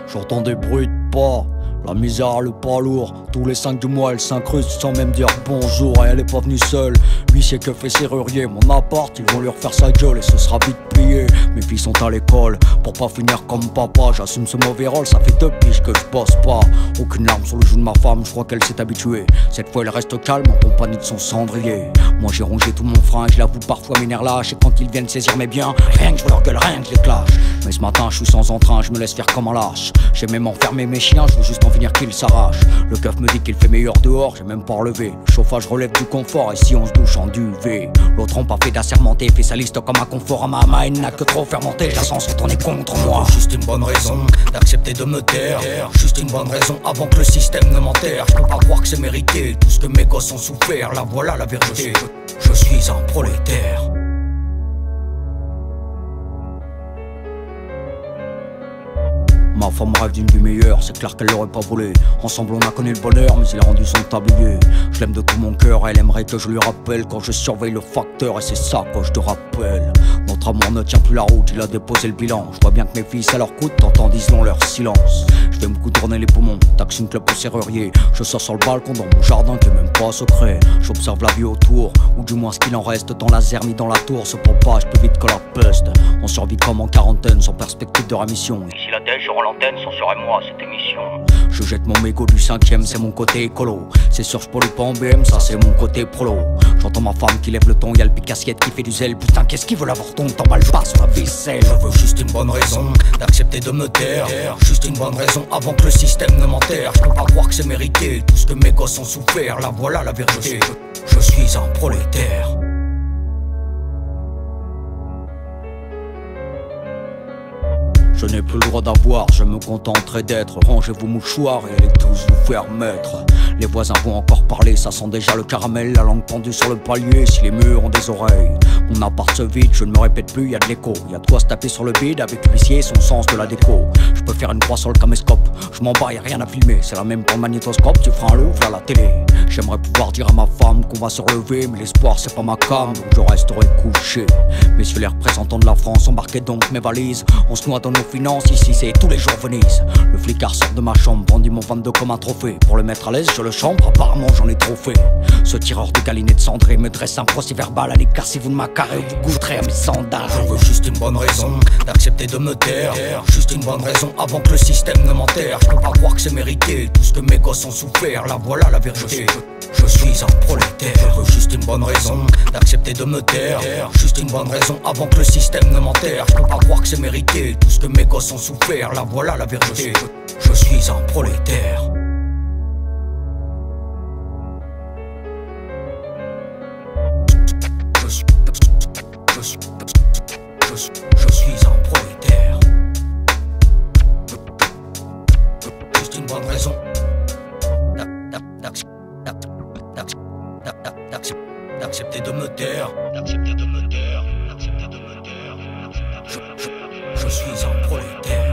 J'entends des bruits de pas. La misère, le pas lourd. Tous les 5 du mois, elle s'incruste sans même dire bonjour. Et elle est pas venue seule. Huissier que fait serrurier. Mon appart, ils vont lui refaire sa gueule et ce sera vite plié. Mes filles sont à l'école pour pas finir comme papa. J'assume ce mauvais rôle, ça fait 2 piges que je bosse pas. Aucune larme sur le joue de ma femme, je crois qu'elle s'est habituée. Cette fois, elle reste calme en compagnie de son cendrier. Moi, j'ai rongé tout mon frein, je l'avoue parfois mes nerfs lâches. Et quand ils viennent saisir mes biens, rien que je vois leur gueule, rien que je les clash. Mais ce matin, je suis sans entrain, je me laisse faire comme un lâche. J'ai même enfermé mes chiens, je veux juste en finir qu'ils s'arrachent. Le keuf me dit qu'il fait meilleur dehors, j'ai même pas relevé. Le chauffage relève du confort, et si on se douche en duvet. L'autre on pas fait d'assermenté, fait sa liste comme un confort à ma haine n'a que trop fermenté, je la sens retourner contre moi. Juste une bonne raison d'accepter de me taire. Juste une bonne raison avant que le système ne m'enterre. Je peux pas croire que c'est mérité, tout ce que mes gosses ont souffert. Là voilà la vérité, je suis un prolétaire. Ma femme rêve d'une vie meilleure, c'est clair qu'elle l'aurait pas volé. Ensemble on a connu le bonheur, mais il a rendu son tablier. Je l'aime de tout mon cœur, elle aimerait que je lui rappelle quand je surveille le facteur, et c'est ça que je te rappelle. Notre amour ne tient plus la route, il a déposé le bilan. Je vois bien que mes filles ça leur coûte, t'entendis long leur silence. Je vais me coudronner les poumons, taxe une club au serrurier. Je sors sur le balcon dans mon jardin qui est même pas secret. J'observe la vie autour, ou du moins ce qu'il en reste dans la zermie dans la tour. Se propage plus vite que la peste. On survit comme en quarantaine, sans perspective de rémission. Ici la dèche, j'aurai l'antenne, censurez-moi cette émission. Je jette mon mégot du 5ème, c'est mon côté écolo. C'est sûr, je pollue pas en BM, ça c'est mon côté prolo. J'entends ma femme qui lève le ton, y'a le picassiette qui fait du zèle. Putain, qu'est-ce qu'il veut l'avoir ton, t'emballes pas sur la vaisselle. Je veux juste une bonne raison d'accepter de me taire. Juste une bonne raison avant que le système ne m'enterre. Je peux pas croire que c'est mérité, tout ce que mes gosses ont souffert. Là voilà la vérité, je suis un prolétaire. Je n'ai plus le droit d'avoir, je me contenterai d'être. Rangez vos mouchoirs et allez tous vous faire mettre. Les voisins vont encore parler, ça sent déjà le caramel. La langue pendue sur le palier, si les murs ont des oreilles. Mon appart se vide, je ne me répète plus, y'a de l'écho. Y'a de quoi se taper sur le bide avec l'huissier et son sens de la déco. Je peux faire une croix sur le caméscope, je m'en bats, y'a rien à filmer. C'est la même pour le magnétoscope, tu feras un louvre à la télé. J'aimerais pouvoir dire à ma femme qu'on va se relever, mais l'espoir c'est pas ma cam, donc je resterai couché. Messieurs les représentants de la France, embarquez donc mes valises. On se noie dans nos finances, ici c'est tous les jours Venise. Le flicard sort de ma chambre, brandit mon 22 comme un trophée. Pour le mettre à l'aise, je le chambre, apparemment j'en ai trop fait. Ce tireur de galinette cendré me dresse un procès verbal à l'écart. Si vous ne m'accarez, vous goûterez à mes sandales. Je veux juste une bonne raison d'accepter de me taire. Juste une bonne raison avant que le système ne m'enterre. Je peux pas croire que c'est mérité, tout ce que mes gosses ont souffert. Là voilà la vérité, je suis un prolétaire. Je veux juste une bonne raison d'accepter de me taire. Juste une bonne raison avant que le système ne m'enterre. Je peux pas croire que c'est mérité, tout ce que mes gosses ont souffert. Là voilà la vérité, je suis un prolétaire. Je suis un prolétaire. Juste une bonne raison d'accepter de me taire. Je suis un prolétaire.